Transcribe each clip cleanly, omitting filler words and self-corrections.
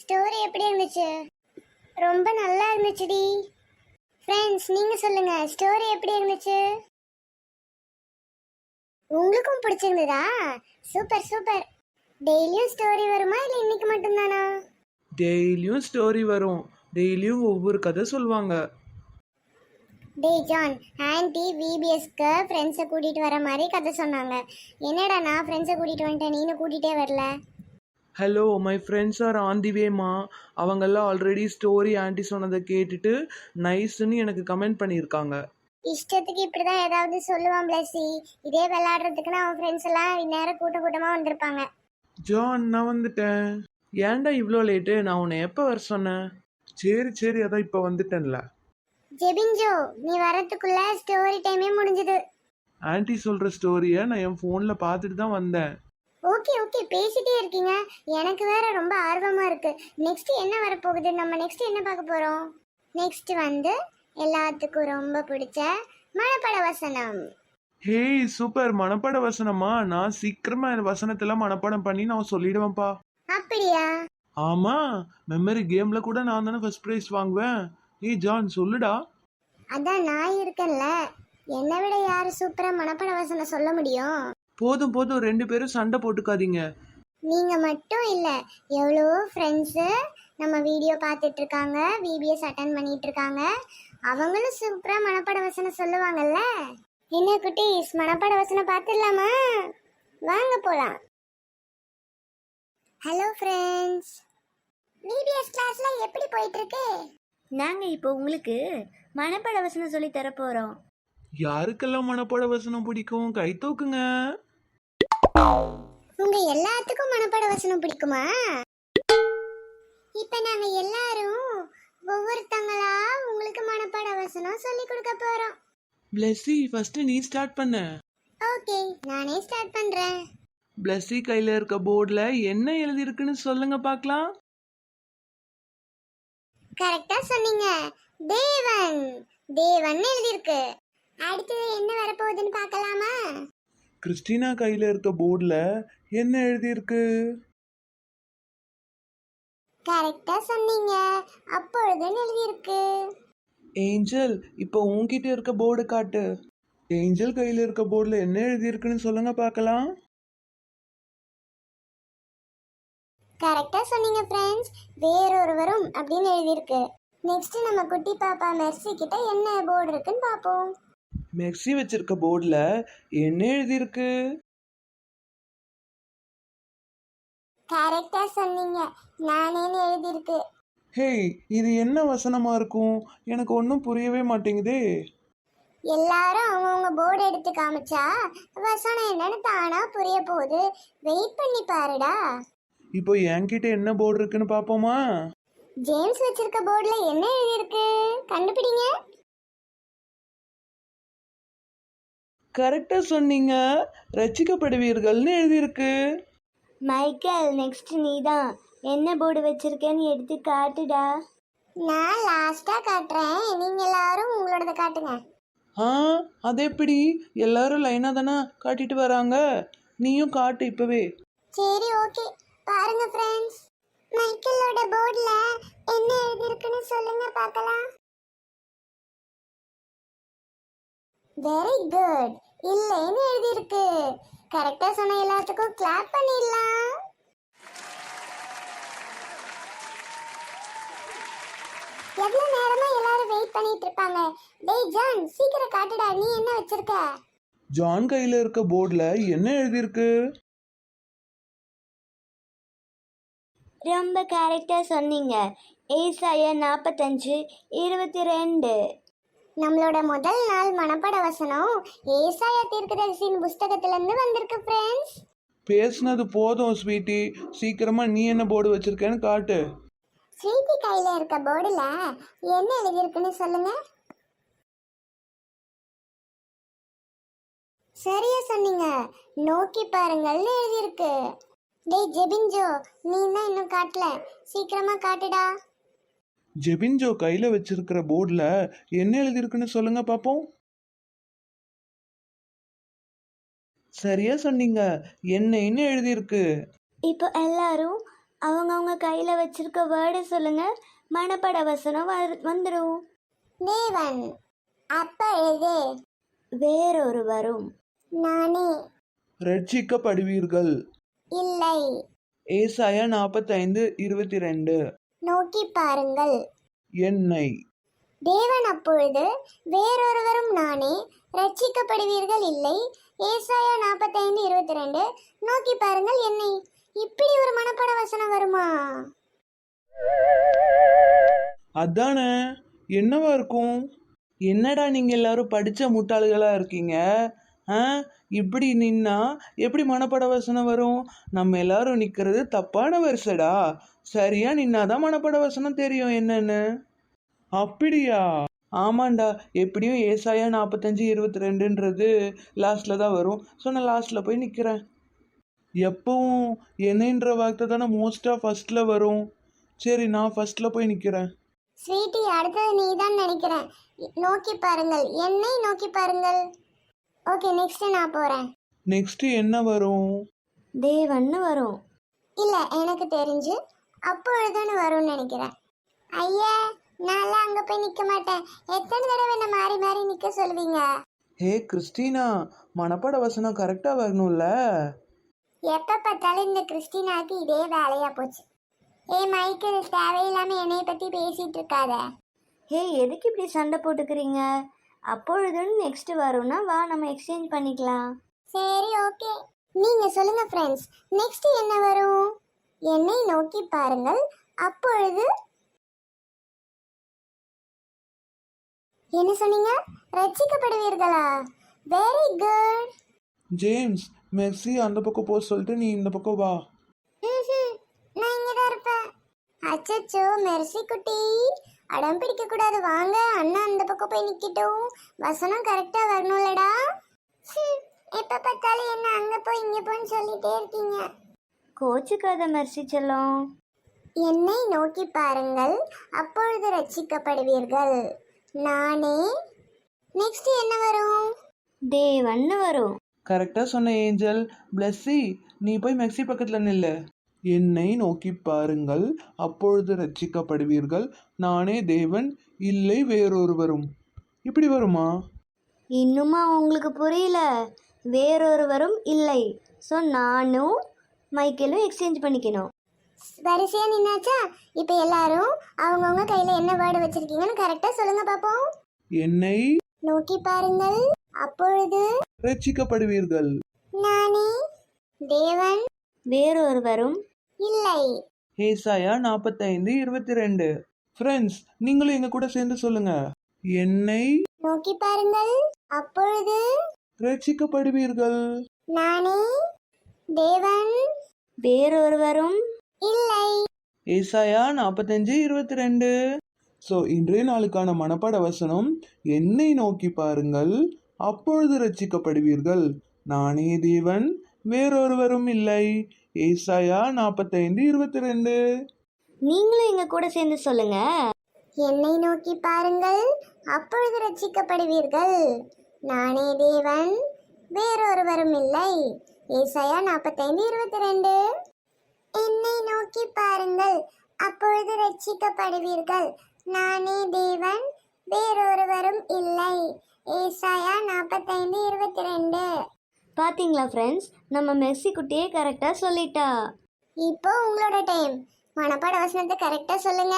Story எப்படி இருந்துச்சு? ரொம்ப நல்லா இருந்துச்சுடி. ஃப்ரெண்ட்ஸ் நீங்க சொல்லுங்க, ஸ்டோரி எப்படி இருந்துச்சு? உங்களுக்கும் பிடிச்சிருந்ததா? Super super. டெய்லியும் ஸ்டோரி வருமா இல்லை இன்னைக்கு மட்டும்தானா? டெய்லியும் ஸ்டோரி வரும், டெய்லியும் ஒவ்வொரு கதை சொல்லுவாங்க. டேய் ஜான், ஆன்ட்டி விபிஎஸ்க்கு ஃப்ரெண்ட்ஸை கூட்டிகிட்டு வர மாதிரி கதை சொன்னாங்க. என்னடா நான் ஃப்ரெண்ட்ஸை கூட்டிகிட்டு வந்துட்டேன், நீனும் கூட்டிகிட்டே வரல? Hello, my friends are on the வேமா. அவங்கெல்லாம் ஆல்ரெடி ஸ்டோரி ஆன்ட்டி சொன்னதை கேட்டுட்டு நைஸ்ன்னு எனக்கு கமெண்ட் பண்ணியிருக்காங்க. இஷ்டத்துக்கு இப்படிதான் ஏதாவது சொல்லுவான் பிளஸி. இதே விளையாடுறதுக்குன்னு அவன் ஃப்ரெண்ட்ஸ் எல்லாம் இந்நேரம் கூட்டமாக வந்திருப்பாங்க. ஜான், நான் வந்துட்டேன். ஏன்டா இவ்வளோ லேட்டு? நான் உன்னை எப்போ வர சொன்னேன்? சரி சரி, அதான் இப்போ வந்துட்டேன்ல. ஜெபின்ஜோ, நீ வரதுக்குள்ள ஸ்டோரி டைமே முடிஞ்சது. ஆன்ட்டி சொல்கிற ஸ்டோரியை நான் என் ஃபோனில் பார்த்துட்டு தான் வந்தேன். ஓகே ஓகே, பேசிட்டே இருக்கீங்க. எனக்கு வேற ரொம்ப ஆர்வமா இருக்கு. நெக்ஸ்ட் என்ன வரப்போகுது? நம்ம நெக்ஸ்ட் என்ன பார்க்க போறோம்? நெக்ஸ்ட் வந்து எல்லாத்துக்கும் ரொம்ப பிடிச்ச மனப்பட வசனம். ஹேய் சூப்பர், மனப்பாட வசனமா? நான் சீக்கிரமா இந்த வசனத்தெல்லாம் மனப்பாடம் பண்ணி நான் சொல்லிடுவேன்ப்பா. அப்படியா? ஆமா, மெமரி கேம்ல கூட நான் தானே ஃபர்ஸ்ட் ப்ரைஸ் வாங்குவேன். ஏய் ஜான், சொல்லுடா. அதான் நான் இருக்கேன்ல, என்னை விட யாரு சூப்பரா மனப்பட வசனம் சொல்ல முடியும்? போதும் போதும், 2 பேரும் சண்டை போட்டுக்காதீங்க. நீங்க மட்டும் இல்ல, எவ்வளோ ஃப்ரெண்ட்ஸு நம்ம வீடியோ பார்த்துட்டு இருக்காங்க, விபிஎஸ் அட்டன் பண்ணிட்டு இருக்காங்க. அவங்களும் சூப்பரா மனப்பட வசனம் சொல்லுவாங்கல்ல. என்ன குட்டீஸ், மனப்பட வசனம் பார்த்துடலாமா? வாங்க போலாம். ஹலோ ஃப்ரெண்ட்ஸ், விபிஎஸ் கிளாஸ்ல எப்படி போயிட்டு இருக்கு? நாங்கள் இப்போ உங்களுக்கு மனப்பாட வசனம் சொல்லி தர போகிறோம். யாருக்கெல்லாம் மனப்பாட வசனம் பிடிக்கும்? கை தூக்குங்க. உங்க எல்லாத்துக்கும் மனப்பாட வசனம் பிடிக்குமா? இப்ப நாங்க எல்லாரும் ஒவ்வொருத்தங்களா உங்களுக்கு மனப்பாட வசனம் சொல்லி கொடுக்க போறோம். பிளஸி, ஃபர்ஸ்ட் நீ ஸ்டார்ட் பண்ண. ஓகே, நானே ஸ்டார்ட் பண்றேன். பிளஸி கையில இருக்க போர்டுல என்ன எழுதியிருக்குன்னு சொல்லுங்க பார்க்கலாம். கரெக்டா சொன்னீங்க. தேவன், தேவன் எழுதிருக்கு. அடுத்தது என்ன வரப்போகுதுன்னு பார்க்கலாமா? கிறிஸ்டினா கையில இருக்க போர்டுல என்ன எழுதியிருக்கு? கரெக்டா சொன்னீங்க. அப்பொழுதுன்னு எழுதிருக்கு. ஏஞ்சல், இப்போ உன்கிட்ட இருக்க போர்டு காட்டு. ஏஞ்சல் கையில இருக்க போர்டுல என்ன எழுதியிருக்குன்னு சொல்லுங்க பார்க்கலாம். கரெக்டா சொன்னீங்க ஃப்ரெண்ட்ஸ். வேறொருவரும் அப்படின்னு எழுதியிருக்கு. நெக்ஸ்ட் நம்ம குட்டி பாப்பா மெர்சி கிட்ட என்ன போர்டு இருக்குன்னு பார்ப்போம். மெர்சி வச்சிருக்க போர்டுல என்ன எழுதியிருக்கு? கரெக்டா சொன்னீங்க. நானேன்னு எழுதியிருக்கு. ஹேய், இது என்ன வசனமா இருக்கும்? எனக்கு ஒன்றும் புரியவே மாட்டேங்குதே. எல்லாரும் அவங்கவுங்க போர்டு எடுத்து காமிச்சா வசனம் என்னன்னு தானா புரிய போகுது. வெயிட் பண்ணி பாருடா. இப்போ என்கிட்ட என்ன போர்டு இருக்குன்னு பார்ப்போமா? ஜேம்ஸ் வச்சிருக்க போர்டுல என்ன எழுதியிருக்கு? கண்டுபிடிங்க. கரெக்டா சொன்னீங்க. ரட்சிக்கப்படுவீர்கள்னு எழுதியிருக்கு. மைக்கேல், நெக்ஸ்ட் நீ தான். என்ன போர்டு வச்சிருக்கேன்னு எடுத்து காட்டுடா. நான் லாஸ்டா காட்டுறேன், நீங்க எல்லாரும் உங்களோடத காட்டுங்க. ஆ, அது எப்படி? எல்லாரும் லைனா தானே காட்டிட்டு வராங்க. நீயும் காட்டு இப்பவே. சரி ஓகே, பாருங்க ஃப்ரெண்ட்ஸ். மைக்கேலோட போர்டுல என்ன எழுதியிருக்குன்னு சொல்லுங்க பார்க்கலாம். Very good. இல்லைன்னு எழுதியிருக்கு. கரெக்டா சொன்ன எல்லாத்துக்கும் கிளாப் பண்ணிடலாம். எவ்வளவு நேரமா எல்லாரும் வெயிட் பண்ணிட்டு இருப்பாங்க. டேய் ஜான், சீக்கிரம் காட்டுடா, நீ என்ன வச்சிருக்க? ஜான் கையில இருக்க போர்டுல என்ன எழுதியிருக்கு? ரொம்ப கரெக்டாக சொன்னீங்க. ஏசாயா 45:22. நம்மளோட முதல் நாள் மனப்பாட வசனம் ஏசாயா தீர்க்கதரிசியின் புஸ்தகத்துல இருந்து வந்திருக்கு ஃப்ரெண்ட்ஸ். பேசுனது போதும் ஸ்வீட்டி, சீக்கிரமா நீ என்ன போர்டு வச்சிருக்கேன்னு காட்டு. ஸ்வீட்டி கையில இருக்க போர்டுல என்ன எழுதியிருக்குன்னு சொல்லுங்க. சரியா சொன்னீங்க. நோக்கி பாருங்கள்னு எழுதியிருக்கு. டேய் ஜெபின்ஜோ, நீ தான் இன்னும் காட்டல, சீக்கிரமா காட்டுடா. ஜெபின்ஜோ கையில வச்சிருக்கிற போர்டுல என்ன எழுதியிருக்குன்னு சொல்லுங்க பாப்போம். சரியா சொன்னீங்க. என்னன்னு எழுதியிருக்கு. இப்போ எல்லாரும் அவங்கவுங்க கையில் வச்சிருக்க வேர்டை சொல்லுங்க, மனப்பட வசனம் வந்துடும். தேவன், அப்பொழுது, வேறொருவரும், நானே, ரட்சிக்கப்படுவீர்கள். இல்லை, ஏசாயா 45:22. நோக்கி பாருங்கள். என்னை. தேவன், அப்பொழுது, வேறொருவரும் நானே, ரட்சிக்கப்படுவீர்கள் இல்லை. ஏசாயா 45:22. நோக்கி பாருங்கள் என்னை. இப்படி ஒரு மனப்பட வசனம் வருமா? அதானே, என்னவா இருக்கும்? என்னடா நீங்க எல்லாரும் படிச்ச முட்டாள்களா இருக்கீங்க? ஆ, இப்படி நின்னா எப்படி மனப்பட வசனம் வரும்? நம்ம எல்லாரும் நிக்கிறது தப்பான வரிசைடா. சரியா நின்னாதான் மனப்பட வசனம் தெரியும் என்னன்னு. அப்படியா? ஆமாண்டா, எப்படியும் ஏசாயா 45:22ன்றது லாஸ்ட்ல தான் வரும். ஸோ நான் லாஸ்ட்ல போய் நிக்கிறேன். எப்பவும் என்னன்ற வார்த்தை தானே மோஸ்டா ஃபர்ஸ்ட்ல வரும். சரி, நான் ஃபர்ஸ்ட்ல போய் நிக்கிறேன். ஸ்வீட்டி, அடுத்தது நீ தான் நினைக்கிறேன். நோக்கி பாருங்கள், என்னை நோக்கி பாருங்கள். ஓகே, நெக்ஸ்ட் நான் போறேன். நெக்ஸ்ட் என்ன வரும்? தேவன்னு வரும். இல்ல, எனக்கு தெரிஞ்சு அப்பொழுதுன்னு வரும்னு நினைக்கிறேன். ஐயா, நான்லாம் அங்க போய் நிக்க மாட்டேன். எத்தனை தடவை என்ன மாறி மாறி நிக்க சொல்லுவீங்க? ஹே கிறிஸ்டினா, மனப்பட வசனம் கரெக்டா வரணும்ல? எப்ப பார்த்தாலும் இந்த கிறிஸ்டினாக்கு இதே வேலையா போச்சு. ஏ மைக்கேல், தேவையில்லாம என்னைய பத்தி பேசிட்டு இருக்காத. ஹே, எதுக்கு இப்படி சண்டை போட்டுக்கிறீங்க? அப்பொழுதுன்னு நெக்ஸ்ட் வரும்னா வா, நம்ம எக்ஸ்சேஞ்ச் பண்ணிக்கலாம். சரி, ஓகே, நீங்க சொல்லுங்க ஃப்ரெண்ட்ஸ். நெக்ஸ்ட் என்ன வரும்? என்னை நோக்கி பாருங்கள், அப்பொழுது என்ன சொன்னீங்க? ரட்சிக்கப்படுவீர்களா? Very good. ஜேம்ஸ், மெர்சி அந்த பக்கம் போ சொல்லிட்டு நீ இந்த பக்கம் வா. நான் இங்க தான் இருப்பேன். அச்சச்சோ, மெர்சி குட்டி, அடம் பிடிக்க கூடாது. வாங்க, அண்ணா அந்த பக்கம் போய் நிக்கட்டும். வசனம் கரெக்டா வரணும்லடா. எப்ப பார்த்தாலும் என்ன அங்க போய் இங்க போன்னு சொல்லிட்டே இருக்கீங்க. கோச்சுக்காத மெர்சி செல்லம். என்னை நோக்கி பாருங்கள், அப்பொழுது ரட்சிக்கப்படுவீர்கள். நானே. நெக்ஸ்ட் என்ன வரும்? தேவன்னு வரும். கரெக்டா சொன்ன ஏஞ்சல். பிளஸ்ஸி, நீ போய் மெர்சி பக்கத்துல நில்லு. என்னை நோக்கி பாருங்கள், அப்பொழுது ரட்சிக்கப்படுவீர்கள். நானே தேவன், இல்லை வேறொருவரும். இப்படி வருமா? இன்னுமா உங்களுக்கு புரியல? வேறொருவரும் இல்லை. ஸோ நானும் மைக்கேலும் எக்ஸ்சேஞ்ச் பண்ணிக்கணும். வரிசையா நின்னாச்சா? இப்ப எல்லாரும் அவங்கவுங்க கையில என்ன வேர்டு வச்சிருக்கீங்கன்னு கரெக்டா சொல்லுங்க பாப்போம். என்னை நோக்கி பாருங்கள், அப்பொழுது ரட்சிக்கப்படுவீர்கள். நானே தேவன், வேறொருவரும் இல்லை. ஏசாயா 45:22. ஃப்ரெண்ட்ஸ், நீங்களும் எங்க கூட சேர்ந்து சொல்லுங்க. என்னை நோக்கி பாருங்கள், அப்பொழுது ரட்சிக்கப்படுவீர்கள். நானே தேவன், வேறொருவரும் இல்லை. ஏசாயா 45:22. ஸோ இன்றைய நாளுக்கான மனப்பாட வசனம், என்னை நோக்கி பாருங்கள், அப்பொழுது ரட்சிக்கப்படுவீர்கள். நானே தேவன், வேறொருவரும் இல்லை. ஏசாயா 45:22. நீங்களும் எங்க கூட சேர்ந்து சொல்லுங்க. என்னை நோக்கி பாருங்கள், அப்பொழுது ரட்சிக்கப்படுவீர்கள். நானே தேவன், வேறொருவரும் இல்லை. ஏசாயா 45:22. என்னை நோக்கி பாருங்கள், அப்பொழுது ரட்சிக்கப்படுவீர்கள். நானே தேவன், வேறொருவரும் இல்லை. ஏசாயா 45:22. பாத்தீங்களா ஃப்ரெண்ட்ஸ், நம்ம மெர்சி குட்டியே கரெக்டா சொல்லிட்டா. இப்போ உங்களோட டைம். மனப்பாட வசனத்தை கரெக்டா சொல்லுங்க.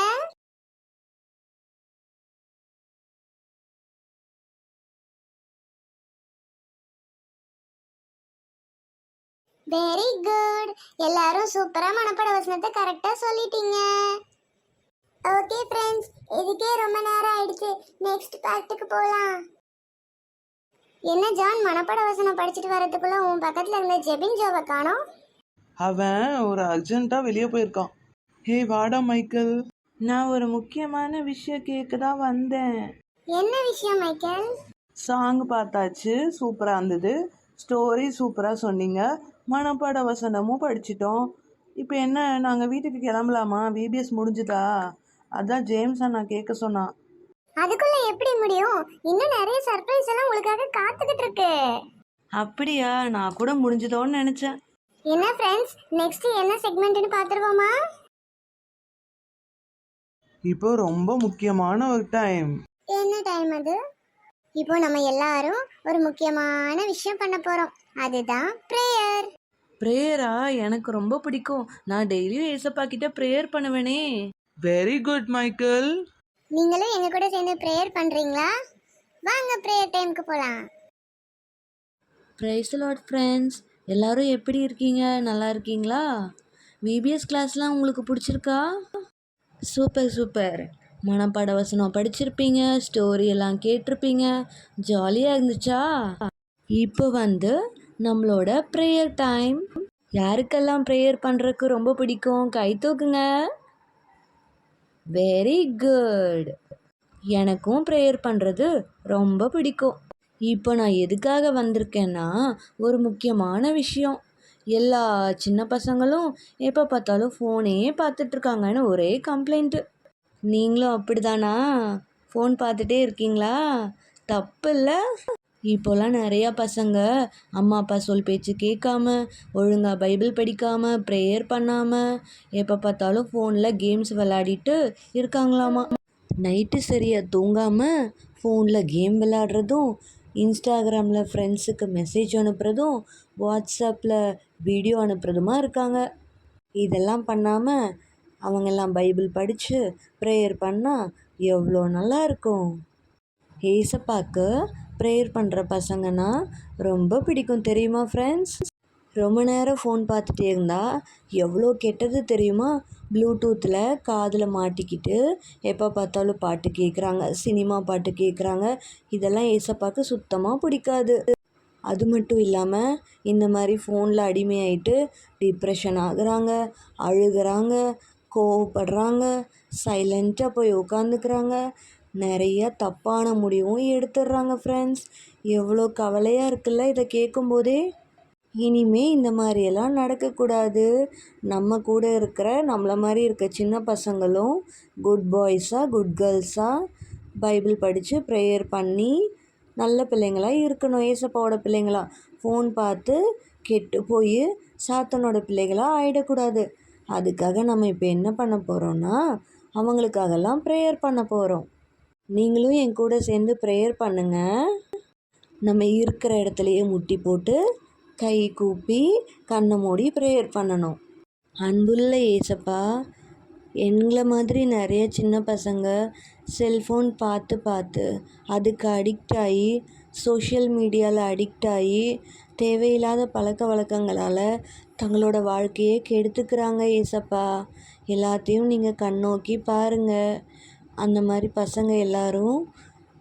Very good. எல்லாரும் சூப்பரா மனப்பாட வசனத்தை கரெக்டா சொல்லிட்டீங்க. ஓகே ஃப்ரெண்ட்ஸ், இதுக்கே ரொம்ப நேரம் ஆயிடுச்சு. நெக்ஸ்ட் பார்ட்டுக்கு போலாம். என்ன ஜான், மனப்பாட வசனம் படிச்சுட்டு வரதுக்குள்ள உன் பக்கத்துல இருந்த ஜெபின் ஜோவை காணோம்? அவன் ஒரு அர்ஜென்ட்டா வெளியே போயிருக்கான். ஹே வாடா மைக்கேல், நான் ஒரு முக்கியமான விஷயம் கேட்க தான் வந்தேன். என்ன விஷயம் மைக்கேல்? சாங் பார்த்தாச்சு, சூப்பரா இருந்தது. ஸ்டோரி சூப்பரா சொன்னீங்க. மனப்பாட வசனமும் படிச்சிட்டோம். இப்போ என்ன, நாங்கள் வீட்டுக்கு கிளம்பலாமா? விபிஎஸ் முடிஞ்சுதா? அதான் ஜேம்ஸா நான் கேட்க சொன்னான். அதுக்குள்ள எப்படி முடியும்? இன்னும் நிறைய சர்ப்ரைஸ் எல்லாம் உங்களுக்காக காத்துக்கிட்டு இருக்கு. அப்படியா? நான் கூட முடிஞ்சதோன்னு நினைச்சேன். என்ன ஃப்ரெண்ட்ஸ், நெக்ஸ்ட் என்ன செக்மெண்ட்னு பார்த்துருவோமா? இப்போ ரொம்ப முக்கியமான ஒரு டைம். என்ன டைம் அது? இப்போ நம்ம எல்லாரும் ஒரு முக்கியமான விஷயம் பண்ண போறோம். அதுதான் பிரேயர். ப்ரேயரா? எனக்கு ரொம்ப பிடிக்கும். நான் டெய்லியும் ஏசப்பா கிட்ட ப்ரேயர் பண்ணுவேனே. Very good Michael. நீங்களும் எங்க கூட சேர்ந்து பிரேயர் பண்றீங்களா? வாங்க பிரேயர் டைம்க்கு போலாம். பிரைஸ் லார்ட் ஃப்ரெண்ட்ஸ், எல்லாரும் எப்படி இருக்கீங்க? நல்லா இருக்கீங்களா? விபிஎஸ் கிளாஸ்லாம் உங்களுக்கு பிடிச்சிருக்கா? Super super. மனப்பாட வசனம் படிச்சிருப்பீங்க, ஸ்டோரி எல்லாம் கேட்டிருப்பீங்க, ஜாலியாக இருந்துச்சா? இப்போ நம்மளோட ப்ரேயர் டைம். யாருக்கெல்லாம் ப்ரேயர் பண்ணுறதுக்கு ரொம்ப பிடிக்கும்? கை தூக்குங்க. Very good. எனக்கும் ப்ரேயர் பண்ணுறது ரொம்ப பிடிக்கும். இப்போ நான் எதுக்காக வந்திருக்கேன்னா, ஒரு முக்கியமான விஷயம். எல்லா சின்ன பசங்களும் எப்போ பார்த்தாலும் ஃபோனே பார்த்துட்ருக்காங்கன்னு ஒரே கம்ப்ளைண்ட்டு. நீங்களும் அப்படிதானா? ஃபோன் பார்த்துட்டே இருக்கீங்களா? தப்பு இல்லை. இப்போலாம் நிறையா பசங்க அம்மா அப்பா சொல் பேச்சு கேட்காம, ஒழுங்காக பைபிள் படிக்காமல், ப்ரேயர் பண்ணாமல், எப்போ பார்த்தாலும் ஃபோனில் கேம்ஸ் விளையாடிட்டு இருக்காங்களாமா. நைட்டு சரியாக தூங்காமல் ஃபோனில் கேம் விளையாடுறதும், இன்ஸ்டாகிராமில் ஃப்ரெண்ட்ஸுக்கு மெசேஜ் அனுப்புகிறதும், வாட்ஸ்அப்பில் வீடியோ அனுப்புகிறதுமா இருக்காங்க. இதெல்லாம் பண்ணாமல் அவங்கெல்லாம் பைபிள் படித்து ப்ரேயர் பண்ணால் எவ்வளோ நல்லா இருக்கும். ஏசப்பாக்கு ப்ரேயர் பண்ணுற பசங்கன்னா ரொம்ப பிடிக்கும் தெரியுமா ஃப்ரெண்ட்ஸ்? ரொம்ப நேரம் ஃபோன் பார்த்துட்டே இருந்தால் எவ்வளோ கெட்டது தெரியுமா? ப்ளூடூத்தில் காதில் மாட்டிக்கிட்டு எப்போ பார்த்தாலும் பாட்டு கேட்குறாங்க, சினிமா பாட்டு கேட்குறாங்க. இதெல்லாம் ஏசப்பாக்கு சுத்தமாக பிடிக்காது. அது மட்டும் இல்லாமல் இந்த மாதிரி ஃபோனில் அடிமையாயிட்டு டிப்ரெஷன் ஆகுறாங்க, அழுகிறாங்க, கோவப்படுறாங்க, சைலண்ட்டாக போய் உட்காந்துக்கிறாங்க, நிறைய தப்பான முடிவும் எடுத்துடுறாங்க ஃப்ரெண்ட்ஸ். எவ்வளோ கவலையாக இருக்குல்ல இதை கேட்கும்போதே. இனிமே இந்த மாதிரியெல்லாம் நடக்கக்கூடாது. நம்ம கூட இருக்கிற நம்மளை மாதிரி இருக்க சின்ன பசங்களும் குட் பாய்ஸாக குட் கேர்ள்ஸாக பைபிள் படித்து ப்ரேயர் பண்ணி நல்ல பிள்ளைங்களாக இருக்கணும். ஏசப்பாவோட பிள்ளைங்களா ஃபோன் பார்த்து கெட்டு போய் சாத்தனோட பிள்ளைகளாக ஆகிடக்கூடாது. அதுக்காக நம்ம இப்போ என்ன பண்ண போகிறோன்னா, அவங்களுக்காகலாம் ப்ரேயர் பண்ண போகிறோம். நீங்களும் என் கூட சேர்ந்து ப்ரேயர் பண்ணுங்கள். நம்ம இருக்கிற இடத்துலையே முட்டி போட்டு கை கூப்பி கண்ணை மூடி ப்ரேயர் பண்ணணும். அன்புள்ள ஏசப்பா, எங்களை மாதிரி நிறைய சின்ன பசங்க செல்ஃபோன் பார்த்து பார்த்து அதுக்கு அடிக்ட் ஆகி, சோஷியல் மீடியாவில் அடிக்ட் ஆகி, தேவையில்லாத பழக்க வழக்கங்களால் தங்களோட வாழ்க்கையே கெடுத்துக்கிறாங்க ஏசப்பா. எல்லாத்தையும் நீங்கள் கண்ணோக்கி பாருங்கள். அந்த மாதிரி பசங்க எல்லாரும்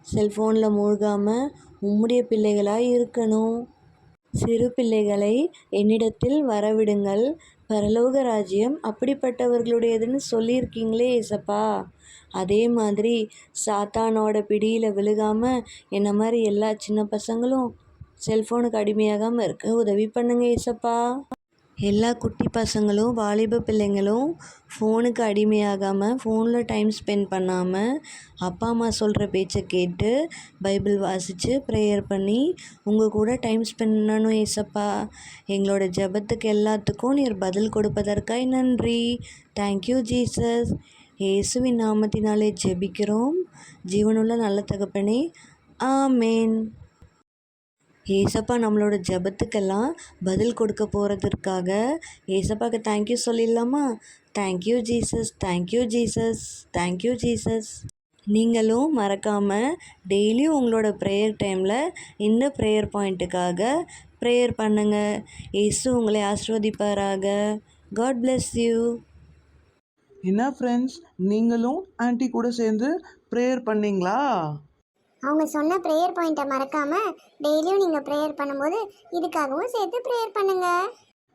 செல்ஃபோனில் மூழ்காமல் உம்முடைய பிள்ளைகளாக இருக்கணும். சிறு பிள்ளைகளை என்னிடத்தில் வரவிடுங்கள், பரலோக ராஜ்யம் அப்படிப்பட்டவர்களுடையதுன்னு சொல்லியிருக்கீங்களே ஏசப்பா. அதே மாதிரி சாத்தானோட பிடியில் விழுகாமல் என்ன மாதிரி எல்லா சின்ன பசங்களும் செல்ஃபோனுக்கு அடிமையாகாமல் இருக்க உதவி பண்ணுங்க ஏசப்பா. எல்லா குட்டி பசங்களும் வாலிப பிள்ளைங்களும் ஃபோனுக்கு அடிமையாகாமல், ஃபோனில் டைம் ஸ்பெண்ட் பண்ணாமல், அப்பா அம்மா சொல்கிற பேச்சை கேட்டு பைபிள் வாசித்து ப்ரேயர் பண்ணி உங்கள் கூட டைம் ஸ்பெண்ட் பண்ணணும் ஏசப்பா. எங்களோட ஜெபத்துக்கு எல்லாத்துக்கும் நீர் பதில் கொடுப்பதற்காய் நன்றி. Thank you Jesus. இயேசுவின் நாமத்தினாலே ஜெபிக்கிறோம் ஜீவனுள்ள நல்ல தகப்பனே, ஆமேன். ஏசப்பா நம்மளோட ஜெபத்துக்கெல்லாம் பதில் கொடுக்க போகிறதுக்காக ஏசப்பாவுக்கு தேங்க்யூ சொல்லிடலாமா? Thank you Jesus, thank you Jesus, thank you Jesus. நீங்களும் மறக்காமல் டெய்லியும் உங்களோட ப்ரேயர் டைமில் இந்த ப்ரேயர் பாயிண்ட்டுக்காக ப்ரேயர் பண்ணுங்கள். இயேசு உங்களை ஆசீர்வதிப்பாராக. God bless you. என்ன ஃப்ரெண்ட்ஸ், நீங்களும் ஆன்ட்டி கூட சேர்ந்து ப்ரேயர் பண்ணீங்களா? அவங்க சொன்ன ப்ரேயர் பாயிண்ட்டை மறக்காம டெய்லியும் நீங்க ப்ரேயர் பண்ணும்போது இதுக்காகவும் சேர்த்து ப்ரேயர் பண்ணுங்க.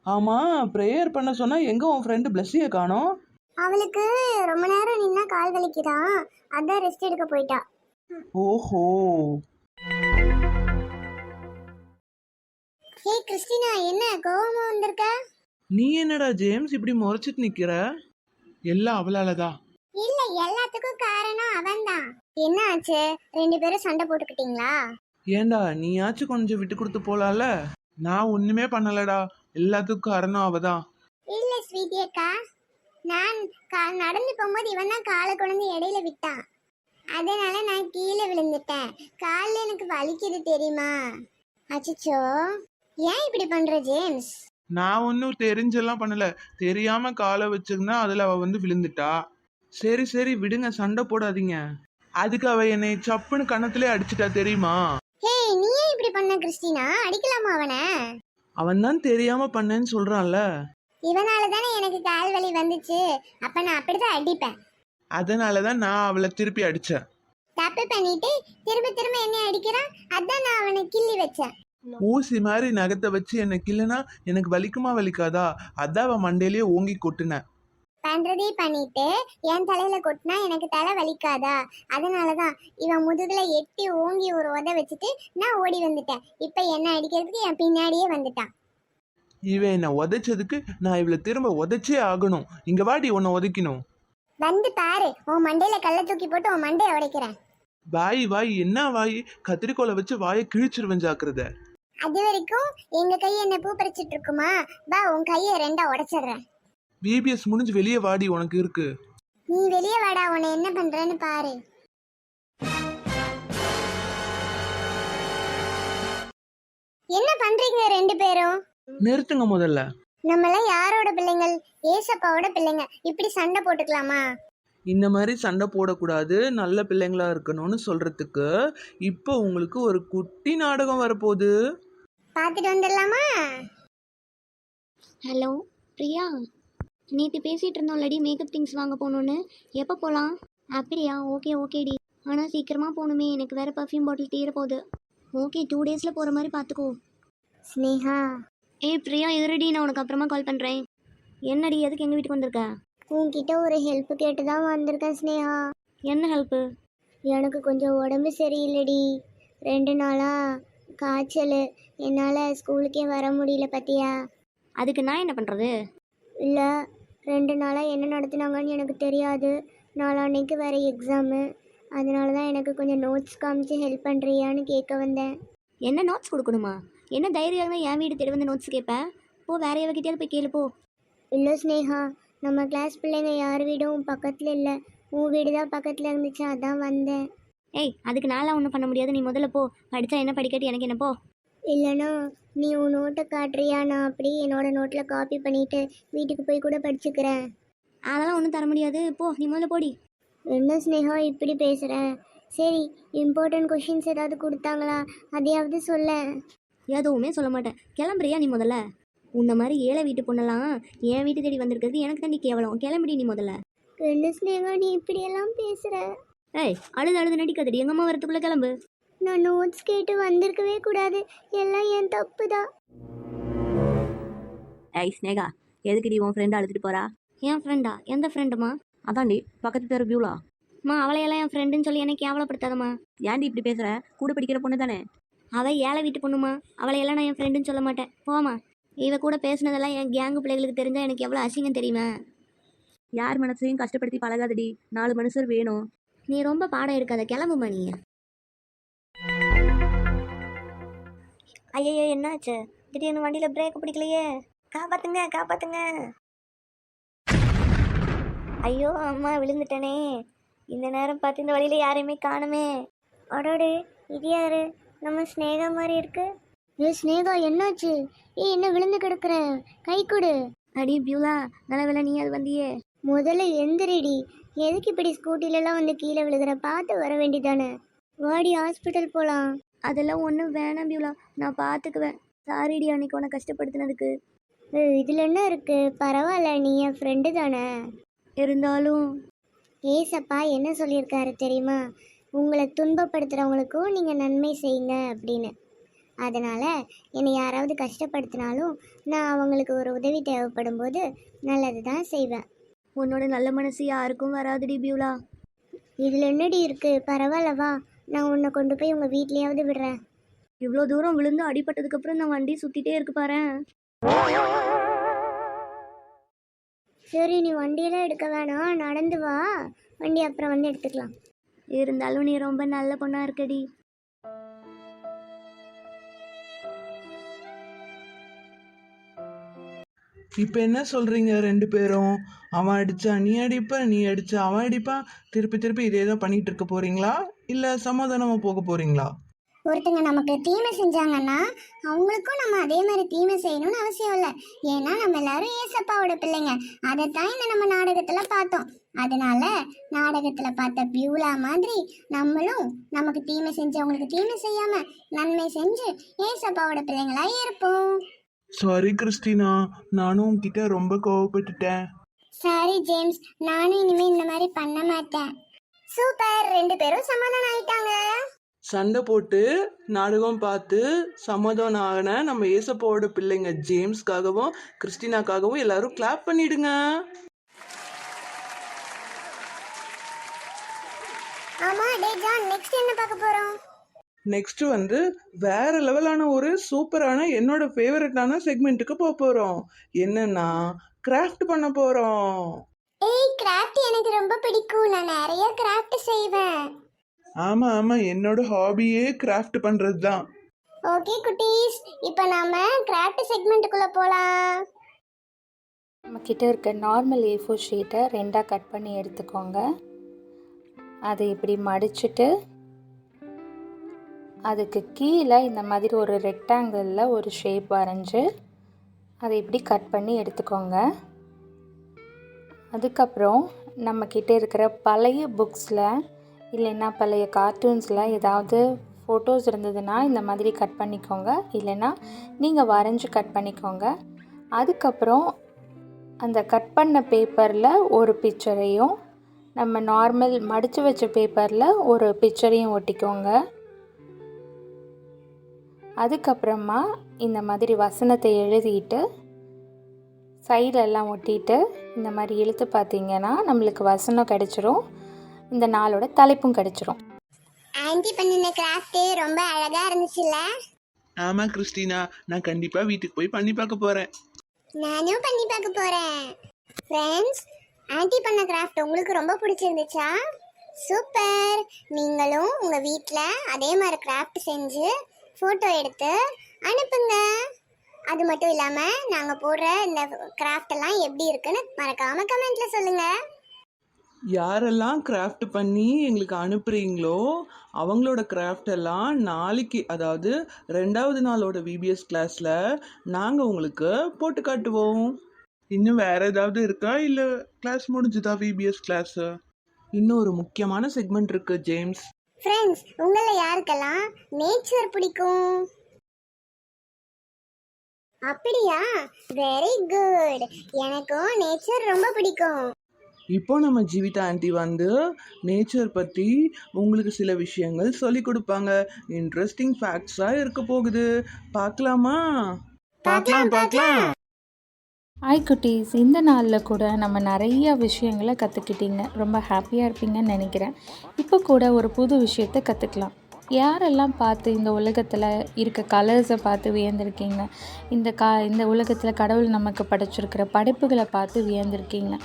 ஆமாம், ப்ரேயர் பண்ண சொன்னால் எங்கே உன் ஃப்ரெண்டு பிளஸ்ஸியை காணோம்? அவளுக்கு ரொம்ப நேரம் நின்னா கால் வலிக்குதான், அதான் ரெஸ்ட் எடுக்க போயிட்டா. ஓஹோ. ஹே கிறிஸ்டினா, என்ன கோவமா வந்திருக்க? நீ என்னடா ஜேம்ஸ் இப்படி முறைச்சிட்டு நிற்கிற? எல்லாம் அவளாலதான். இல்ல, எல்லாத்துக்கும் காரணம் அவன்தான். என்ன ஆச்சு? ரெண்டு பேரும் சண்டை போட்டுக்கிட்டீங்களா? ஏண்டா நீயாச்சும் கொஞ்சம் விட்டு கொடுத்து போலாம்ல? நான் ஒண்ணுமே பண்ணலடா, எல்லாத்துக்கும் காரணம் அவதான். இல்ல ஸ்வீட்டி அக்கா, நான் நடந்து போகும்போது இவன் தான் காலை கொண்டு இடையில விட்டான். அதனால நான் கீழே விழுந்துட்டேன். காலில் எனக்கு வலிக்குது தெரியுமா? அச்சச்சோ, ஏன் இப்படி பண்ற ஜேம்ஸ்? நான் ஒன்றும் தெரிஞ்செல்லாம் பண்ணல, தெரியாம காலை வச்சிருந்தா அதுல அவ வந்து விழுந்துட்டா. சரி சரி விடுங்க, சண்டை போடாதீங்க. அதுக்கு அவ என்னை சப்புன்னு கன்னத்திலே அடிச்சிட்டா தெரியுமா? ஹே, நீ ஏன் இப்படி பண்ண கிறிஸ்டினா? அடிக்கலாமா அவனை? அவன் தான் தெரியாம பண்ணேன்னு சொல்றான்ல. இவனால தானே எனக்கு கால் வலி வந்துச்சு. அப்ப நான் அப்படிதான் அடிப்பேன். அதனாலதான் நான் அவளை திருப்பி அடிச்சேன். தப்பு பண்ணிட்டு திரும்ப திரும்ப என்ன அடிக்கிறான். அதான் நான் அவனை கிள்ளி வச்சேன். ஊசி மாதிரி நகத்தை வச்சு என்ன கிள்ளுனா எனக்கு வலிக்குமா வலிக்காதா? அதான் அவன் மண்டையிலேயே ஓங்கி கொட்டுனேன். பண்றதே பண்ணிட்டு என் தலையில கொட்டினா எனக்கு தலை வலிக்காதா? அதனாலதான் இவன் முதுகுல எட்டி ஓங்கி ஒரு உத வச்சுட்டு நான் ஓடி வந்துட்டேன். இப்ப என்ன அடிக்கிறதுக்கு என் பின்னாடியே வந்துட்டான். இவன் என்னை உதைச்சதுக்கு நான் இவளை திரும்ப உதைச்சே ஆகணும். இங்க வாடி, உன்னை உதைக்கணும். வந்து பாரு, உன் மண்டையில கல்ல தூக்கி போட்டு உன் மண்டையை உடைக்கிறேன். வாய் வாய் என்ன வாய்? கத்திரிக்கோலை வச்சு வாயை கிழிச்சிருவேன் ஜாக்கிரதை. அது வரைக்கும் எங்க கை என்ன பூ பறிச்சிட்டு இருக்குமா? வா, உன் கையை ரெண்டா உடைச்சிடுறேன். பிபிஎஸ் முடிஞ்சு வெளியே வாடி, உனக்கு இருக்கு. நீ வெளியே வாடா, உன்னை என்ன பண்றேன்னு பாரு. என்ன பண்றீங்க ரெண்டு பேரும்? நிறுத்துங்க முதல்ல. நம்மளாம் யாரோட பிள்ளைங்கள்? ஏசப்பாவோட பிள்ளைங்க. இப்படி சண்டை போட்டுக்கலாமா? இந்த மாதிரி சண்டை போடக்கூடாது, நல்ல பிள்ளைங்களா இருக்கணும்னு சொல்றதுக்கு இப்போ உங்களுக்கு ஒரு குட்டி நாடகம் வரப்போகுது. பார்த்துட்டு வந்துடலாமா? ஹலோ பிரியா, நேற்று பேசிகிட்டு இருந்தோம்லடி மேக்கப் திங்ஸ் வாங்க போகணுன்னு. எப்போ போகலாம்? அப்படியா? ஓகேடி. ஆனால் சீக்கிரமாக போகணுமே, எனக்கு வேறு பர்ஃப்யூம் பாட்டில் தீர போகுது. ஓகே, 2 டேஸில் போகிற மாதிரி பார்த்துக்கோ. ஸ்னேகா, ஏய் பிரியா, இருடி, நான் உனக்கு அப்புறமா கால் பண்ணுறேன். என்னடி, எதுக்கு எங்கள் வீட்டுக்கு வந்திருக்க? உன்கிட்ட ஒரு ஹெல்ப் கேட்டு தான் வந்திருக்கேன் ஸ்னேகா. என்ன ஹெல்ப்பு? எனக்கு கொஞ்சம் உடம்பு சரியில்லைடி. 2 நாளாக காய்ச்சல். என்னால் ஸ்கூலுக்கே வர முடியல பத்தியா? அதுக்கு நான் என்ன பண்ணுறது? இல்லை, 2 நாளாக என்ன நடத்துனாங்கன்னு எனக்கு தெரியாது. நாளான்னைக்கு வேறு எக்ஸாமு. அதனால தான் எனக்கு கொஞ்சம் நோட்ஸ் காமிச்சு ஹெல்ப் பண்ணுறியான்னு கேட்க வந்தேன். என்ன நோட்ஸ் கொடுக்கணுமா? என்ன தைரியம் தான் என் வீடு தேடி வந்து நோட்ஸ் கேட்பேன்? போ, வேற எவகிட்டயாவது போய் கேளு போ. இல்லை ஸ்னேகா, நம்ம கிளாஸ் பிள்ளைங்க யார் வீடும் பக்கத்தில் இல்லை. உன் வீடு தான் பக்கத்தில் இருந்துச்சு, அதான் வந்தேன். ஏய், அதுக்கு நான்லாம் ஒன்றும் பண்ண முடியாது. நீ முதல்ல போ, படித்தா என்ன படிக்காட்டி எனக்கு என்ன, போ. இல்லைனா நீ உன் நோட்டை காட்டுறியா? நான் அப்படி என்னோட நோட்டில் காப்பி பண்ணிவிட்டு வீட்டுக்கு போய் கூட படிச்சுக்கிறேன். அதெல்லாம் ஒன்றும் தர முடியாது. போ, நீ முதல்ல போடி. என்ன ஸ்னேகா இப்படி பேசுகிறேன்? சரி, இம்பார்ட்டன்ட் கொஷின்ஸ் ஏதாவது கொடுத்தாங்களா? அதையாவது சொல்ல. எதுவுமே சொல்ல மாட்டேன். கிளம்புறியா நீ முதல்ல? உன்ன மாதிரி ஏழை வீட்டு பொண்ணெல்லாம் என் வீட்டு தேடி வந்திருக்கிறது எனக்கு தான் நீ கேவலம். கிளம்புடி நீ முதல்ல. என்ன ஸ்னேகா நீ இப்படியெல்லாம் பேசுகிற? ஏய், அழுது நடிக்காதடி. எங்கள் அம்மா வரத்துக்குள்ளே கிளம்பு. நான் நோட்ஸ் கேட்டு வந்திருக்கவே கூடாது. எல்லாம் என் தப்பு தான். ஏய் ஸ்னேகா, எதுக்குடி உன் ஃப்ரெண்டை அழுதுட்டு போறா? என் ஃப்ரெண்டா? எந்த ஃப்ரெண்டுமா? அதான்டி பக்கத்து தெரு பியூலா. அம்மா, அவளையெல்லாம் என் ஃப்ரெண்டுன்னு சொல்லி எனக்கு கேவலப்படுத்தாதம்மா. ஏன்டி இப்படி பேசுற? கூட படிக்கிற பொண்ணு தானே. அவள் ஏழை வீட்டு பொண்ணுமா. அவளையெல்லாம் நான் என் ஃப்ரெண்டுன்னு சொல்ல மாட்டேன். போமா. இவ கூட பேசுனதெல்லாம் என் கேங்கு பிள்ளைகளுக்கு தெரிஞ்சால் எனக்கு எவ்வளோ அசிங்கம் தெரியுமா? யார் மனசையும் கஷ்டப்படுத்தி பழகாதடி. 4 மனுஷர் வேணும். நீ ரொம்ப பாடம் எடுக்காத. கிளம்புமா நீ. ஐயோ, என்னாச்சு? திடீர்னு வண்டியில் பிரேக் பிடிக்கலையே. காப்பாத்துங்க. ஐயோ அம்மா, விழுந்துட்டேனே. இந்த நேரம் பார்த்து இந்த வழியில் யாரையுமே காணுமே. அடோடே, இது யாரு? நம்ம ஸ்னேகா மாதிரி இருக்கு. ஏ ஸ்னேகா, என்னாச்சு? என்ன விழுந்து கிடக்குற? கை கொடு. அடி பியூலா, நல்ல வேலை நீ அது வந்தியே. முதல்ல எந்திரிடி. எதுக்கு இப்படி ஸ்கூட்டிலலாம் வந்து கீழே விழுகிற? பார்த்து வர வேண்டியதானே. வாடி, ஹாஸ்பிட்டல் போகலாம். அதெல்லாம் ஒன்றும் வேணாம் பியூலா, நான் பார்த்துக்குவேன். சாரிடி அன்னைக்கு உன்னை கஷ்டப்படுத்தினதுக்கு. இதில் என்ன இருக்கு? பரவாயில்ல, நீ என் ஃப்ரெண்டு தானே. இருந்தாலும் ஏசப்பா என்ன சொல்லியிருக்காரு தெரியுமா? உங்களை துன்பப்படுத்துகிறவங்களுக்கும் நீங்கள் நன்மை செய்யுங்க அப்படின்னு. அதனால் என்னை யாராவது கஷ்டப்படுத்தினாலும் நான் அவங்களுக்கு ஒரு உதவி தேவைப்படும் போது நல்லது தான் செய்வேன். உன்னோட நல்ல மனசு யாருக்கும் வராதுடி பியூலா. இதில் என்னடி இருக்குது? பரவாயில்லவா, நான் உன்னை கொண்டு போய் உங்கள் வீட்லேயாவது விடுறேன். இவ்வளோ தூரம் விழுந்து அடிபட்டதுக்கப்புறம் நான் வண்டி சுற்றிட்டே இருக்கு பாரேன். சரி, நீ வண்டியெல்லாம் எடுக்க வேணாம், நடந்து வா. வண்டி அப்புறம் வந்து எடுத்துக்கலாம். இருந்தாலும் நீ ரொம்ப நல்ல பொண்ணா இருக்கடி. இப்போ என்ன சொல்கிறீங்க ரெண்டு பேரும்? அவன் அடித்தா நீ அடிப்ப, நீ அடித்தா அவன் அடிப்பான். திருப்பி திருப்பி இதே தான் பண்ணிகிட்டு இருக்க போகிறீங்களா, இல்லை சமாதானமாக போக போகிறீங்களா? ஒருத்தங்க நமக்கு தீமை செஞ்சாங்கன்னா அவங்களுக்கும் நம்ம அதே மாதிரி தீமை செய்யணும்னு அவசியம் இல்லை. ஏன்னா நம்ம எல்லாரும் ஏசப்பாவோட பிள்ளைங்க. அதைத்தான் இந்த நம்ம நாடகத்துல பார்த்தோம். அதனால நாடகத்துல பார்த்த பியூலா மாதிரி நம்மளும் நமக்கு தீமை செஞ்சவங்களுக்கு தீமை செய்யாம நன்மை செஞ்சு ஏசப்பாவோட பிள்ளைங்களா இருப்போம். சாரி கிறிஸ்டினா, நானும் உன்கிட்ட ரொம்ப கோவப்பட்டுட்டேன். சாரி ஜேம்ஸ், நானும் இனிமே இந்த மாதிரி பண்ண மாட்டேன். சூப்பர், ரெண்டு பேரும் சமாதானம் ஆயிட்டாங்க. சண்டை போட்டு நாடகம் பார்த்து சமாதானம் ஆகின நம்ம ஏசப்பாவோட பிள்ளைங்க ஜேம்ஸ்க்காகவும் கிறிஸ்டினாக்காகவும் எல்லாரும் கிளாப் பண்ணிடுங்க. ஆமா டே ஜான், நெக்ஸ்ட் என்ன பார்க்க போறோம்? நெக்ஸ்ட் வந்து வேற லெவலான ஒரு சூப்பரான என்னோட ஃபேவரட்டான செக்மெண்ட்டுக்கு போக போகிறோம். என்னன்னா கிராஃப்ட் பண்ண போகிறோம். ஏய், கிராஃப்ட் எனக்கு ரொம்ப பிடிக்கும். நான் நிறைய கிராஃப்ட் செய்வேன். ஆமாம் ஆமாம், என்னோட ஹாபியே கிராஃப்ட் பண்ணுறது தான். ஓகே குட்டீஸ், இப்போ நாம கிராஃப்ட் செக்மெண்ட்டுக்குள்ள போலாம். நம்மக்கிட்ட இருக்க நார்மல் A4 ஷீட்டை 2ஆக கட் பண்ணி எடுத்துக்கோங்க. அதை இப்படி மடிச்சுட்டு அதுக்கு கீழே இந்த மாதிரி ஒரு ரெக்டாங்கிளில் ஒரு ஷேப் வரைஞ்சி அதை இப்படி கட் பண்ணி எடுத்துக்கோங்க. அதுக்கப்புறம் நம்மக்கிட்ட இருக்கிற பழைய புக்ஸில் இல்லைன்னா பழைய கார்ட்டூன்ஸில் ஏதாவது ஃபோட்டோஸ் இருந்ததுன்னா இந்த மாதிரி கட் பண்ணிக்கோங்க, இல்லைன்னா நீங்கள் வரைஞ்சி கட் பண்ணிக்கோங்க. அதுக்கப்புறம் அந்த கட் பண்ண பேப்பரில் ஒரு பிக்சரையும் நம்ம நார்மல் மடித்து வச்ச பேப்பரில் ஒரு பிக்சரையும் ஒட்டிக்கோங்க. அதுக்கப்புறமா இந்த மாதிரி வசனத்தை எழுதிட்டு சைடெல்லாம் ஒட்டிட்டு இந்த மாதிரி இழுத்து பார்த்தீங்கன்னா நம்மளுக்கு வசனம் கிடைச்சிரும், இந்த நாளோட தலைப்பும் கிடைச்சிரும். ஆன்ட்டி பண்ணின கிராஃப்ட் ரொம்ப அழகா இருந்துச்சுல்ல? ஆமாம் கிறிஸ்டினா, நான் கண்டிப்பாக வீட்டுக்கு போய் பண்ணி பார்க்க போகிறேன். நானும் பண்ணி பார்க்க போறேன். ஃப்ரெண்ட்ஸ், ஆன்ட்டி பண்ண கிராஃப்ட் உங்களுக்கு ரொம்ப பிடிச்சிருந்துச்சா? சூப்பர். நீங்களும் உங்க வீட்டில் அதே மாதிரி கிராஃப்ட் செஞ்சு ஃபோட்டோ எடுத்து அனுப்புங்க. அது மட்டும் இல்லாமல் நாங்கள் போடுற இந்த கிராஃப்ட் எல்லாம் எப்படி இருக்குன்னு மறக்காம கமெண்ட்ல சொல்லுங்க. யாரெல்லாம் கிராஃப்ட் பண்ணி எங்களுக்கு அனுப்புகிறீங்களோ அவங்களோட கிராஃப்ட் எல்லாம் நாளைக்கு, அதாவது 2வது நாளோட விபிஎஸ் கிளாஸில் நாங்கள் உங்களுக்கு போட்டு காட்டுவோம். இன்னும் வேறு ஏதாவது இருக்கா, இல்லை கிளாஸ் முடிஞ்சுதா விபிஎஸ் கிளாஸு? இன்னும் ஒரு முக்கியமான செக்மெண்ட் இருக்குது ஜேம்ஸ். ஃப்ரெண்ட்ஸ், உங்களை யாருக்கெல்லாம் நேச்சர் பிடிக்கும்? அப்படியா? Very good. எனக்கும் நேச்சர் ரொம்ப பிடிக்கும். இப்போ நம்ம ஜீவிதா ஆண்டி வந்து நேச்சர் பற்றி உங்களுக்கு சில விஷயங்கள் சொல்லி கொடுப்பாங்க. இன்ட்ரெஸ்டிங் ஃபேக்ட்ஸாக இருக்க போகுது. பார்க்கலாமா? பார்க்கலாம். ஹாய் குட்டீஸ், இந்த நாளில் கூட நம்ம நிறைய விஷயங்களை கற்றுக்கிட்டீங்க. ரொம்ப ஹாப்பியாக இருப்பீங்கன்னு நினைக்கிறேன். இப்போ கூட ஒரு புது விஷயத்தை கற்றுக்கலாம். யாரெல்லாம் பார்த்து இந்த உலகத்தில் இருக்க கலர்ஸை பார்த்து வியந்திருக்கீங்க? இந்த உலகத்தில் கடவுள் நமக்கு படைச்சிருக்கிற படைப்புகளை பார்த்து வியந்திருக்கீங்க?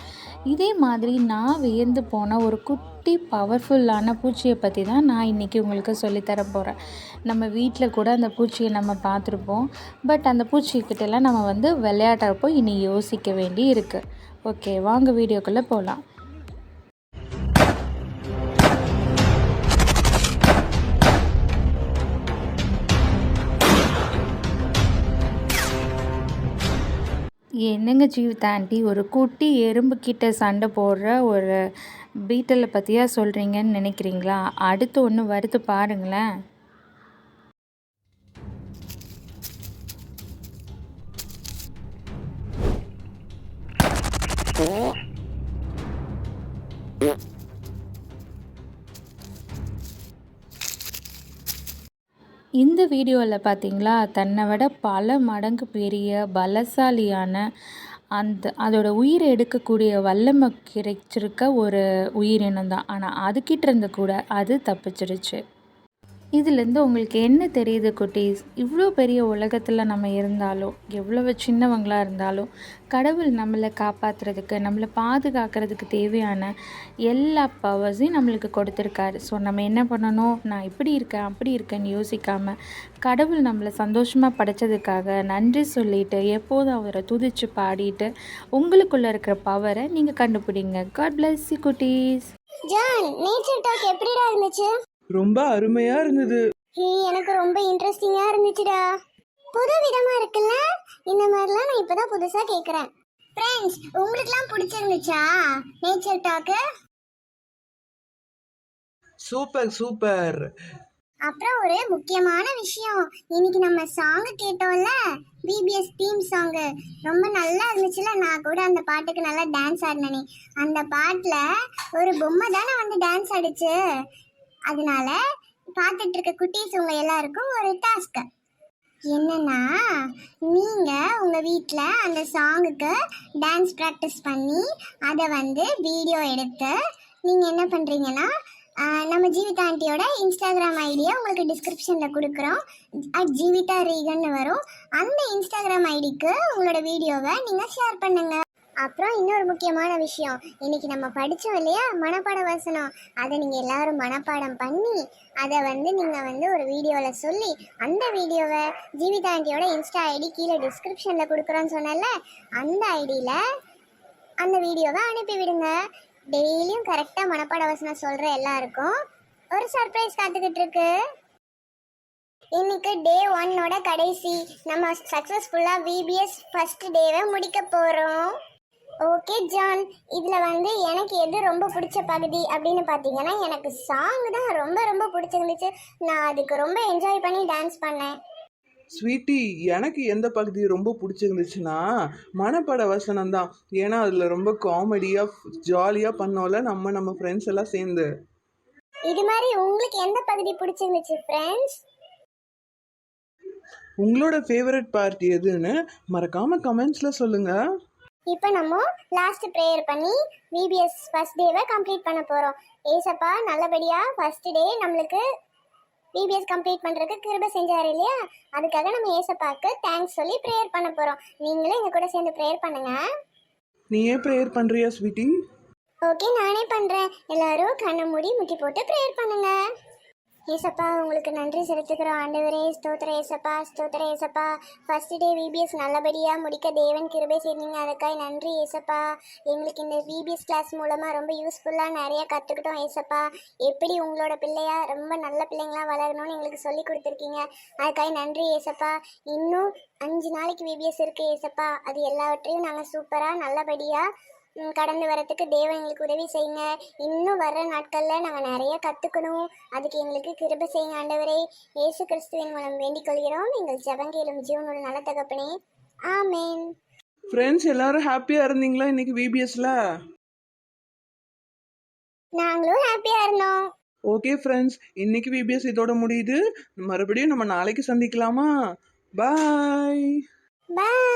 இதே மாதிரி நான் வியந்து போன ஒரு குட்டி பவர்ஃபுல்லான பூச்சியை பற்றி தான் நான் இன்றைக்கி உங்களுக்கு சொல்லித்தர போகிறேன். நம்ம வீட்டில் கூட அந்த பூச்சியை நம்ம பார்த்துருப்போம். பட் அந்த பூச்சிக்கிட்டலாம் நம்ம வந்து விளையாடுறப்போ இனி யோசிக்க வேண்டி இருக்குது. ஓகே, வாங்க வீடியோக்குள்ளே போகலாம். என்னங்க ஜீவிதா ஆண்டி, ஒரு குட்டி எறும்புக்கிட்ட சண்டை போடுற ஒரு பீட்டலை பற்றியா சொல்கிறீங்கன்னு நினைக்கிறீங்களா? அடுத்து ஒன்று வருது பாருங்களேன். இந்த வீடியோவில் பார்த்தீங்களா, தன்னை விட பல மடங்கு பெரிய பலசாலியான அதோட உயிரை எடுக்கக்கூடிய வல்லமை கிடைச்சிருக்க ஒரு உயிரினம் தான். ஆனால் அதுக்கிட்ட இருந்து கூட அது தப்பிச்சிருச்சு. இதுலேருந்து உங்களுக்கு என்ன தெரியுது குட்டீஸ்? இவ்வளோ பெரிய உலகத்தில் நம்ம இருந்தாலும், எவ்வளவு சின்னவங்களாக இருந்தாலும், கடவுள் நம்மளை காப்பாற்றுறதுக்கு, நம்மளை பாதுகாக்கிறதுக்கு தேவையான எல்லா பவர்ஸையும் நம்மளுக்கு கொடுத்துருக்காரு. ஸோ நம்ம என்ன பண்ணணும்? நான் இப்படி இருக்கேன், அப்படி இருக்கேன்னு யோசிக்காமல், கடவுள் நம்மளை சந்தோஷமாக படைச்சதுக்காக நன்றி சொல்லிட்டு, எப்போதும் அவரை துதிச்சு பாடிட்டு, உங்களுக்குள்ளே இருக்கிற பவரை நீங்கள் கண்டுபிடிங்க. காட் பிளஸ் யூ குட்டீஸ். ஜான், நேச்சர் டாக் எப்படிடா இருந்துச்சு? ரொம்ப அருமையா இருந்தது. எனக்கு ரொம்ப இன்ட்ரெஸ்டிங்கா இருந்துச்சுடா. புது விதமா இருக்குல்ல? இந்த மாதிரிலாம் நான் இப்பதான் புதுசா கேக்குறேன். ஃப்ரெண்ட்ஸ், உங்களுக்குலாம் பிடிச்சிருந்துச்சா நேச்சர் டாக்? Super super. அப்புறம் ஒரு முக்கியமான விஷயம், இன்னைக்கு நம்ம சாங் கேட்டோம்ல, பிபிஎஸ் தீம் சாங் ரொம்ப நல்லா இருந்துச்சுல. நான் கூட அந்த பாட்டுக்கு நல்லா டான்ஸ் ஆடினேனே. அந்த பாட்டுல ஒரு பொம்மை தானே வந்து டான்ஸ் ஆடிச்சு. அதனால பார்த்துட்டு இருக்க குட்டீஸ் உங்க எல்லாருக்கும் ஒரு டாஸ்க் என்னன்னா, நீங்க உங்க வீட்டில் அந்த சாங்குக்கு டான்ஸ் ப்ராக்டிஸ் பண்ணி அதை வந்து வீடியோ எடுத்து நீங்க என்ன பண்றீங்கன்னா, நம்ம ஜீவிதா ஆண்டியோட இன்ஸ்டாகிராம் ஐடியை உங்களுக்கு டிஸ்கிரிப்ஷனில் கொடுக்குறோம். ஜீவிதா ரீகன்னு வரும். அந்த இன்ஸ்டாகிராம் ஐடிக்கு உங்களோட வீடியோவை நீங்கள் ஷேர் பண்ணுங்க. அப்புறம் இன்னொரு முக்கியமான விஷயம், இன்னைக்கு நம்ம படித்தோம் இல்லையா மனப்பாட வசனம், அதை நீங்கள் எல்லாரும் மனப்பாடம் பண்ணி அதை வந்து நீங்கள் வந்து ஒரு வீடியோவில் சொல்லி, அந்த வீடியோவை ஜீவிதா ஆண்டியோட இன்ஸ்டா ஐடி கீழே டிஸ்கிரிப்ஷனில் கொடுக்குறோன்னு சொன்னல, அந்த ஐடியில் அந்த வீடியோவை அனுப்பிவிடுங்க. டெய்லியும் கரெக்டாக மனப்பாட வசனம் சொல்கிற எல்லாருக்கும் ஒரு சர்ப்ரைஸ் காத்துக்கிட்டு இருக்கு. இன்னைக்கு டே 1ஓட கடைசி, நம்ம சக்ஸஸ்ஃபுல்லாக விபிஎஸ் ஃபர்ஸ்ட் டேவை முடிக்க போகிறோம். ஓகே ஜான், இதில் வந்து எனக்கு எது ரொம்ப பிடிச்ச பகுதி அப்படின்னு பார்த்தீங்கன்னா, எனக்கு சாங் தான் ரொம்ப ரொம்ப பிடிச்சிருந்துச்சு. நான் அதுக்கு ரொம்ப என்ஜாய் பண்ணி டான்ஸ் பண்ணேன். ஸ்வீட்டி, எனக்கு எந்த பகுதி ரொம்ப பிடிச்சிருந்துச்சுன்னா மனப்பட வசனம் தான். ஏன்னா அதில் ரொம்ப காமெடியாக ஜாலியாக பண்ணோம்ல நம்ம ஃப்ரெண்ட்ஸ் எல்லாம் சேர்ந்து. இது மாதிரி உங்களுக்கு எந்த பகுதி பிடிச்சிருந்துச்சு ஃப்ரெண்ட்ஸ்? உங்களோட ஃபேவரட் பார்ட் எதுன்னு மறக்காமல் கமெண்ட்ஸில் சொல்லுங்கள். இப்போ நம்ம லாஸ்ட் ப்ரேயர் பண்ணி விபிஎஸ் ஃபர்ஸ்ட் டேவை கம்ப்ளீட் பண்ண போகிறோம். ஏசப்பா நல்லபடியாக ஃபர்ஸ்ட் டே நம்மளுக்கு விபிஎஸ் கம்ப்ளீட் பண்ணுறதுக்கு கிருபை செஞ்சார் இல்லையா, அதுக்காக நம்ம ஏசப்பாவுக்கு தேங்க்ஸ் சொல்லி ப்ரேயர் பண்ண போகிறோம். நீங்களும் எங்கள் கூட சேர்ந்து ப்ரேயர் பண்ணுங்க. நீ ஏன் ப்ரேயர் பண்ணுறியா ஸ்வீட்டி? ஓகே, நானே பண்ணுறேன். எல்லாரும் கண்ணை மூடி முட்டி போட்டு ப்ரேயர் பண்ணுங்க. ஏசப்பா, உங்களுக்கு நன்றி செலுத்துக்கிறோம் ஆண்டவரே. ஸ்தோத்திர ஏசப்பா, ஸ்தோத்திர ஏசப்பா. ஃபர்ஸ்ட் டே விபிஎஸ் நல்லபடியாக முடிக்க தேவன் கிருபை செய்தீங்க, அதுக்காக நன்றி ஏசப்பா. எங்களுக்கு இந்த விபிஎஸ் கிளாஸ் மூலமாக ரொம்ப யூஸ்ஃபுல்லாக நிறைய கற்றுக்கிட்டோம் ஏசப்பா. எப்படி உங்களோட பிள்ளையா ரொம்ப நல்ல பிள்ளைங்களாக வளரணும்னு எங்களுக்கு சொல்லி கொடுத்துருக்கீங்க, அதுக்காக நன்றி ஏசப்பா. இன்னும் 5 நாளைக்கு விபிஎஸ் இருக்குது ஏசப்பா. அது எல்லாவற்றையும் நாங்கள் சூப்பராக நல்லபடியாக கடந்து வரத்துக்கு தேவன் எங்களுக்கு உதவி செய்யுங்க. இன்னும் வர்ற நாட்களில் நாங்கள் நிறைய கற்றுக்கணும், அதுக்கு எங்களுக்கு கிருபை செய்யுங்க ஆண்டவரே. இயேசு கிறிஸ்துவின் மூலம் வேண்டிக் கொள்கிறோம் எங்கள் ஜெபங்கேலும் ஜீவனோட நல்ல தகப்பனே, ஆமேன். ஃப்ரெண்ட்ஸ், எல்லாரும் ஹாப்பியாக இருந்தீங்களா இன்னைக்கு விபிஎஸ்ல? நாங்களும் ஹாப்பியாக இருந்தோம். ஓகே ஃப்ரெண்ட்ஸ், இன்னைக்கு விபிஎஸ் இதோட முடியுது. மறுபடியும் நம்ம நாளைக்கு சந்திக்கலாமா? பாய் பாய்.